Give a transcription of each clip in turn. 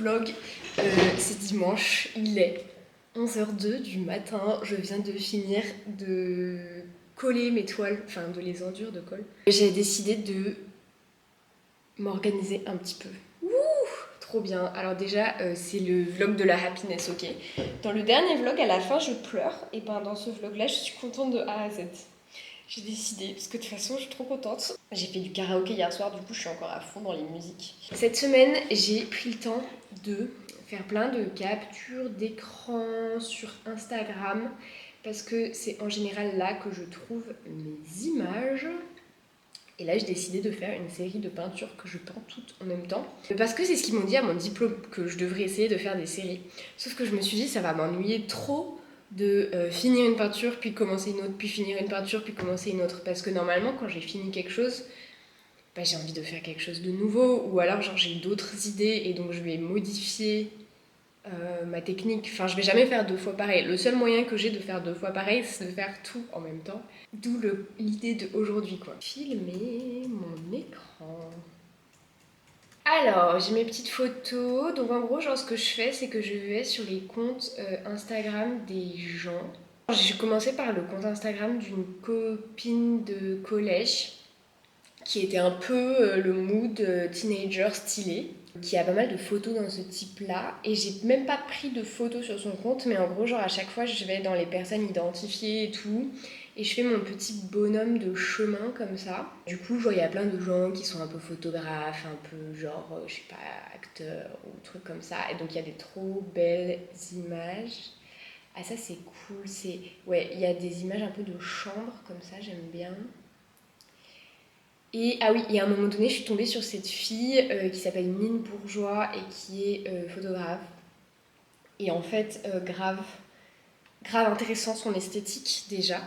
vlog, c'est dimanche, il est 11h02 du matin, je viens de finir de coller mes toiles, enfin de les enduire de colle. J'ai décidé de m'organiser un petit peu. Ouh, trop bien. Alors déjà, c'est le vlog de la happiness, ok. Dans le dernier vlog, à la fin, je pleure, et ben dans ce vlog-là, je suis contente de A à Z. J'ai décidé, parce que de toute façon, je suis trop contente. J'ai fait du karaoké hier soir, du coup, je suis encore à fond dans les musiques. Cette semaine, j'ai pris le temps de faire plein de captures d'écran sur Instagram, parce que c'est en général là que je trouve mes images. Et là, j'ai décidé de faire une série de peintures que je peins toutes en même temps. Parce que c'est ce qu'ils m'ont dit à mon diplôme, que je devrais essayer de faire des séries. Sauf que je me suis dit, ça va m'ennuyer trop de finir une peinture, puis commencer une autre, puis finir une peinture, puis commencer une autre. Parce que normalement, quand j'ai fini quelque chose, bah, j'ai envie de faire quelque chose de nouveau. Ou alors, genre, j'ai d'autres idées et donc je vais modifier ma technique. Enfin, je vais jamais faire 2 fois pareil. Le seul moyen que j'ai de faire 2 fois pareil, c'est de faire tout en même temps. D'où l'idée d'aujourd'hui, quoi. Filmer mon écran. Alors, j'ai mes petites photos. Donc, en gros, genre, ce que je fais, c'est que je vais sur les comptes Instagram des gens. J'ai commencé par le compte Instagram d'une copine de collège qui était un peu le mood teenager stylé, qui a pas mal de photos dans ce type-là. Et j'ai même pas pris de photos sur son compte, mais en gros, genre à chaque fois, je vais dans les personnes identifiées et tout, et je fais mon petit bonhomme de chemin comme ça. Du coup, genre, il y a plein de gens qui sont un peu photographes, un peu genre, je sais pas, acteurs ou trucs comme ça. Et donc, il y a des trop belles images. Ah, ça, c'est cool. Ouais, il y a des images un peu de chambre comme ça, j'aime bien. Et ah oui, et à un moment donné, je suis tombée sur cette fille qui s'appelle Mine Bourgeois et qui est photographe. Et en fait, grave intéressant son esthétique déjà.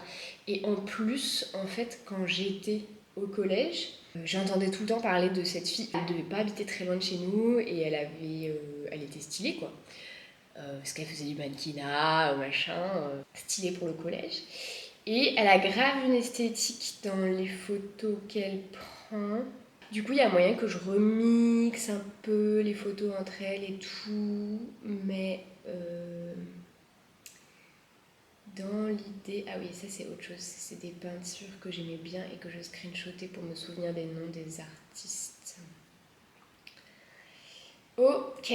Et en plus, en fait, quand j'étais au collège, j'entendais tout le temps parler de cette fille. Elle devait pas habiter très loin de chez nous et elle était stylée quoi. Parce qu'elle faisait du mannequinat, machin, stylée pour le collège. Et elle a grave une esthétique dans les photos qu'elle prend. Du coup, il y a moyen que je remixe un peu les photos entre elles et tout. Mais dans l'idée... Ah oui, ça c'est autre chose. C'est des peintures que j'aimais bien et que je screenshotais pour me souvenir des noms des artistes. Ok.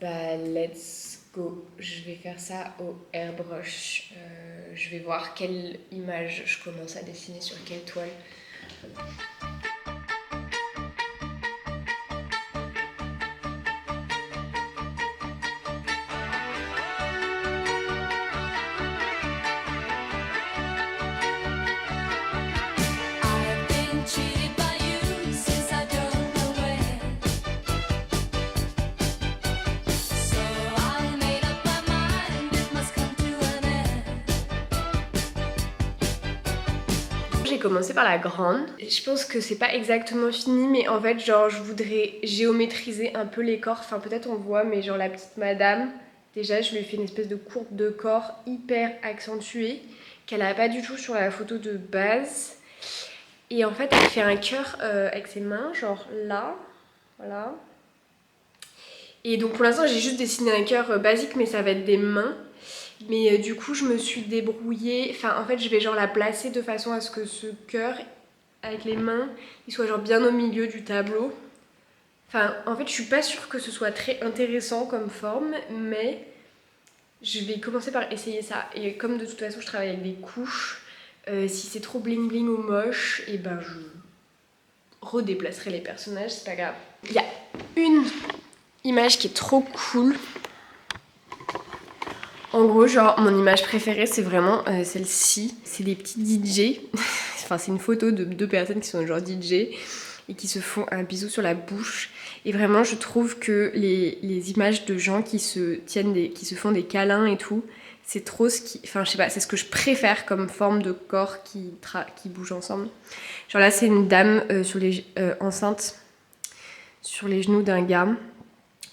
Bah, let's go. Je vais faire ça au airbrush. Je vais voir quelle image je commence à dessiner sur quelle toile. J'ai commencé par la grande. Je pense que c'est pas exactement fini, mais en fait, genre, je voudrais géométriser un peu les corps. Enfin, peut-être on voit, mais genre la petite madame, déjà, je lui ai fait une espèce de courbe de corps hyper accentuée, qu'elle a pas du tout sur la photo de base. Et en fait, elle fait un cœur avec ses mains, genre là, voilà. Et donc pour l'instant, j'ai juste dessiné un cœur basique, mais ça va être des mains. Mais du coup, je me suis débrouillée. Enfin, en fait, je vais genre la placer de façon à ce que ce cœur, avec les mains, il soit genre bien au milieu du tableau. Enfin, en fait, je suis pas sûre que ce soit très intéressant comme forme, mais je vais commencer par essayer ça. Et comme de toute façon, je travaille avec des couches, si c'est trop bling bling ou moche, et ben je redéplacerai les personnages, c'est pas grave. Il y a une image qui est trop cool. En gros, genre, mon image préférée, c'est vraiment celle-ci. C'est des petits DJ. Enfin, c'est une photo de 2 personnes qui sont genre DJ et qui se font un bisou sur la bouche. Et vraiment, je trouve que les images de gens qui se font des câlins et tout, c'est trop ce qui... Enfin, je sais pas, c'est ce que je préfère comme forme de corps qui bougent ensemble. Genre là, c'est une dame enceinte sur les genoux d'un gars.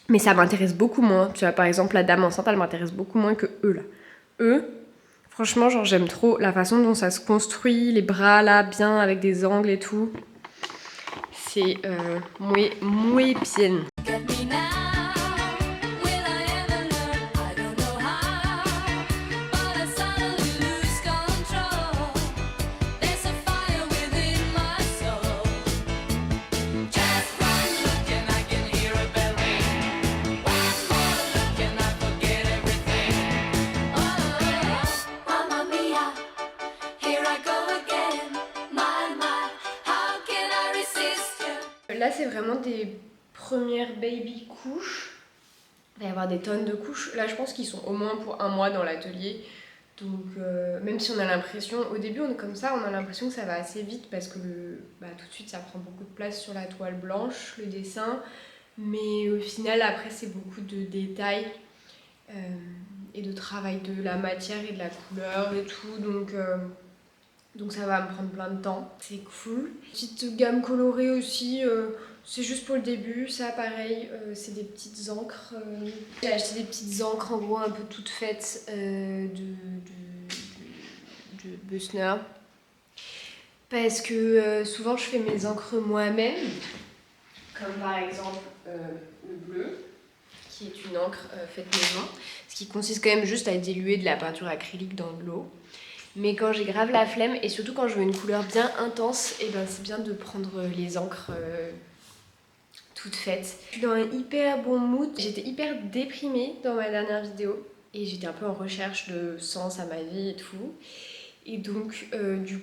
Mais ça m'intéresse beaucoup moins. Tu vois, par exemple, la dame enceinte, elle m'intéresse beaucoup moins que eux, là. Eux, franchement, genre, j'aime trop la façon dont ça se construit, les bras, là, bien, avec des angles et tout. C'est muy bien. Là c'est vraiment des premières baby couches. Il va y avoir des tonnes de couches. Là je pense qu'ils sont au moins pour 1 mois dans l'atelier. Donc même si on a l'impression, au début on est comme ça, on a l'impression que ça va assez vite parce que tout de suite ça prend beaucoup de place sur la toile blanche, le dessin. Mais au final après c'est beaucoup de détails et de travail de la matière et de la couleur et tout. Donc ça va me prendre plein de temps. C'est cool. Petite gamme colorée aussi. C'est juste pour le début, ça pareil, c'est des petites encres. J'ai acheté des petites encres en gros un peu toutes faites de Bussner. Parce que souvent je fais mes encres moi-même, comme par exemple le bleu, qui est une encre faite maison, ce qui consiste quand même juste à diluer de la peinture acrylique dans de l'eau. Mais quand j'ai grave la flemme et surtout quand je veux une couleur bien intense, et ben c'est bien de prendre les encres toutes faites. Je suis dans un hyper bon mood. J'étais hyper déprimée dans ma dernière vidéo et j'étais un peu en recherche de sens à ma vie et tout. Et donc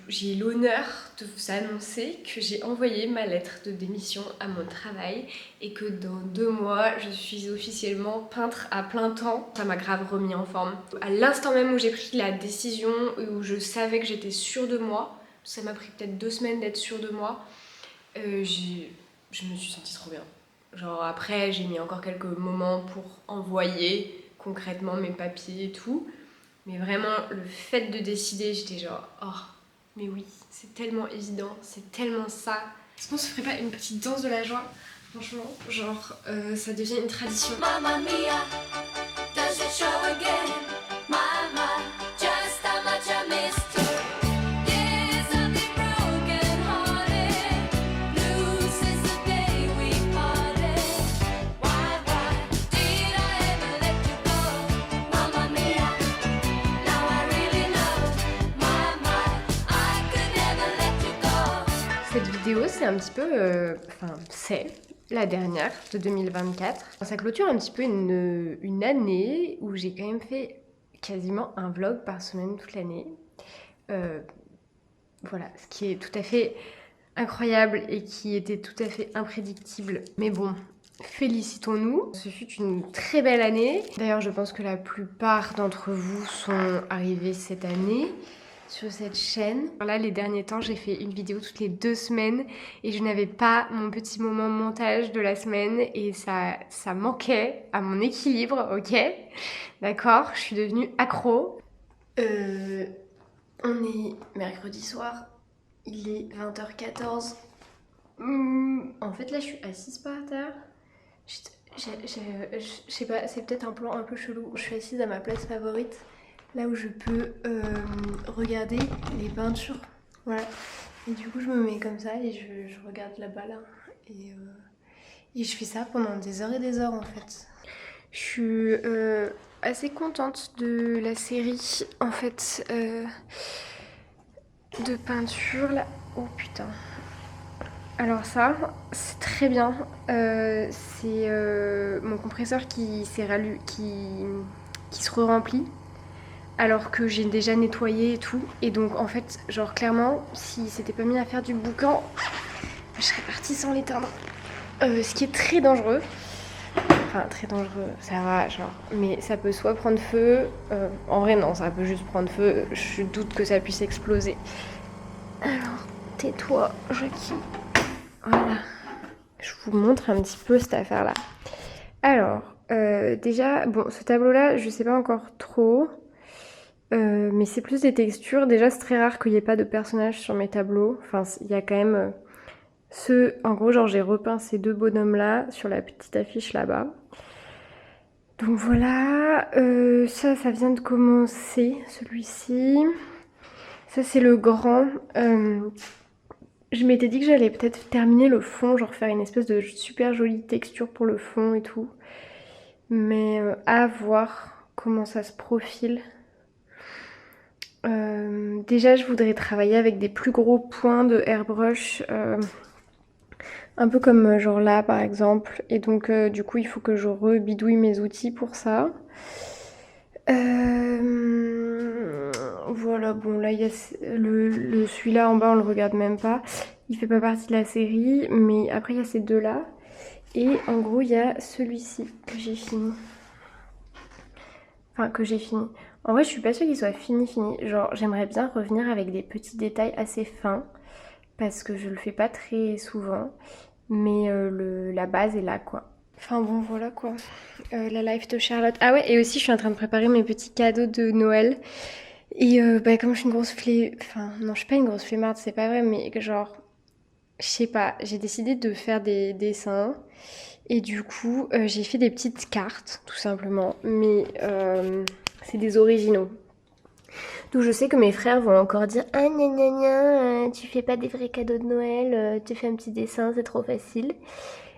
j'ai l'honneur de vous annoncer que j'ai envoyé ma lettre de démission à mon travail et que dans 2 mois je suis officiellement peintre à plein temps. Ça m'a grave remis en forme. À l'instant même où j'ai pris la décision, où je savais que j'étais sûre de moi, ça m'a pris peut-être 2 semaines d'être sûre de moi, je me suis sentie trop bien. Genre après j'ai mis encore quelques moments pour envoyer concrètement mes papiers et tout. Mais vraiment, le fait de décider, j'étais genre, oh, mais oui, c'est tellement évident, c'est tellement ça. Est-ce qu'on se ferait pas une petite danse de la joie? Franchement, genre, ça devient une tradition. Mamma mia, does it show again? My, my, just how much I missed you. Yes, I've been broken hearted, blue since the day we parted. Why did I ever let you go? Mamma mia. Cette vidéo, c'est un petit peu, c'est la dernière de 2024. Ça clôture un petit peu une année où j'ai quand même fait quasiment un vlog par semaine toute l'année. Voilà, ce qui est tout à fait incroyable et qui était tout à fait imprédictible. Mais bon, félicitons-nous. Ce fut une très belle année. D'ailleurs, je pense que la plupart d'entre vous sont arrivés cette année sur cette chaîne. Là, les derniers temps, j'ai fait une vidéo toutes les 2 semaines et je n'avais pas mon petit moment montage de la semaine et ça manquait à mon équilibre, ok? D'accord, je suis devenue accro. On est mercredi soir, il est 20h14. En fait, là, je suis assise par terre. Je sais pas, c'est peut-être un plan un peu chelou. Je suis assise à ma place favorite, là où je peux regarder les peintures. Voilà. Et du coup, je me mets comme ça et je regarde là-bas, là. Et je fais ça pendant des heures et des heures, en fait. Je suis assez contente de la série, en fait, de peinture, là. Oh, putain. Alors ça, c'est très bien. C'est mon compresseur qui se re-remplit. Alors que j'ai déjà nettoyé et tout. Et donc en fait, genre clairement, si c'était pas mis à faire du boucan, je serais partie sans l'éteindre. Ce qui est très dangereux. Enfin, très dangereux, ça va, genre. Mais ça peut soit prendre feu. En vrai, non, ça peut juste prendre feu. Je doute que ça puisse exploser. Alors, tais-toi, Jackie. Voilà. Je vous montre un petit peu cette affaire-là. Alors, déjà, bon, ce tableau-là, je sais pas encore trop. Mais c'est plus des textures. Déjà, c'est très rare qu'il n'y ait pas de personnages sur mes tableaux. Enfin, il y a quand même en gros, genre, j'ai repeint ces 2 bonhommes-là sur la petite affiche là-bas. Donc voilà. Ça vient de commencer, celui-ci. Ça, c'est le grand. Je m'étais dit que j'allais peut-être terminer le fond, genre faire une espèce de super jolie texture pour le fond et tout. Mais à voir comment ça se profile. Déjà, je voudrais travailler avec des plus gros points de airbrush, un peu comme genre là par exemple. Et donc du coup, il faut que je rebidouille mes outils pour ça. voilà, bon là il y a celui-là en bas, on le regarde même pas. Il fait pas partie de la série, mais après il y a ces deux-là. Et en gros il y a celui-ci que j'ai fini. Enfin que j'ai fini. En vrai je suis pas sûre qu'il soit fini. Genre j'aimerais bien revenir avec des petits détails assez fins. Parce que je le fais pas très souvent. Mais la base est là quoi. Enfin bon voilà quoi. La life de Charlotte. Ah ouais, et aussi je suis en train de préparer mes petits cadeaux de Noël. Et comme je suis une grosse enfin non, je suis pas une grosse flemmarde, c'est pas vrai, mais genre, je sais pas, j'ai décidé de faire des dessins. Et du coup, j'ai fait des petites cartes, tout simplement. Mais c'est des originaux. Donc je sais que mes frères vont encore dire ah gna gna gna, tu fais pas des vrais cadeaux de Noël, tu fais un petit dessin, c'est trop facile.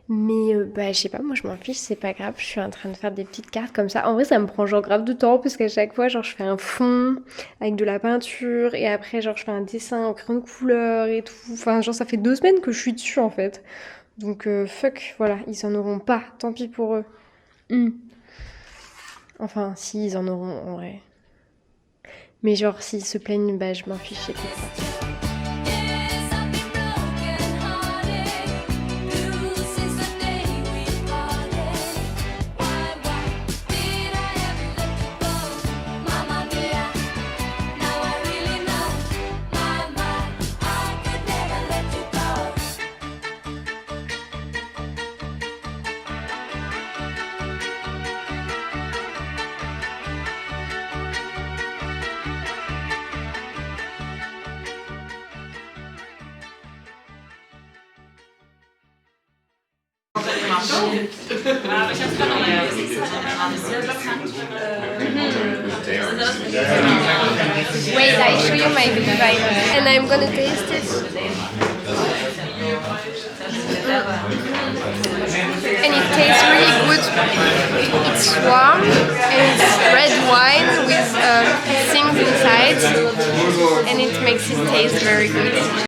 Mais je sais pas, moi je m'en fiche, c'est pas grave, je suis en train de faire des petites cartes comme ça. En vrai ça me prend genre grave de temps parce qu'à chaque fois genre je fais un fond avec de la peinture et après genre je fais un dessin au crayon de couleur et tout. Enfin genre ça fait 2 semaines que je suis dessus en fait. Donc fuck, voilà, ils en auront pas, tant pis pour eux. Enfin si ils en auront en vrai. Mais genre s'ils se plaignent, bah je m'en fiche, c'est tout ça. Wait, I show you my baby vitamins and I'm gonna taste it. And it tastes really good. It's warm and it's red wine with things inside and it makes it taste very good.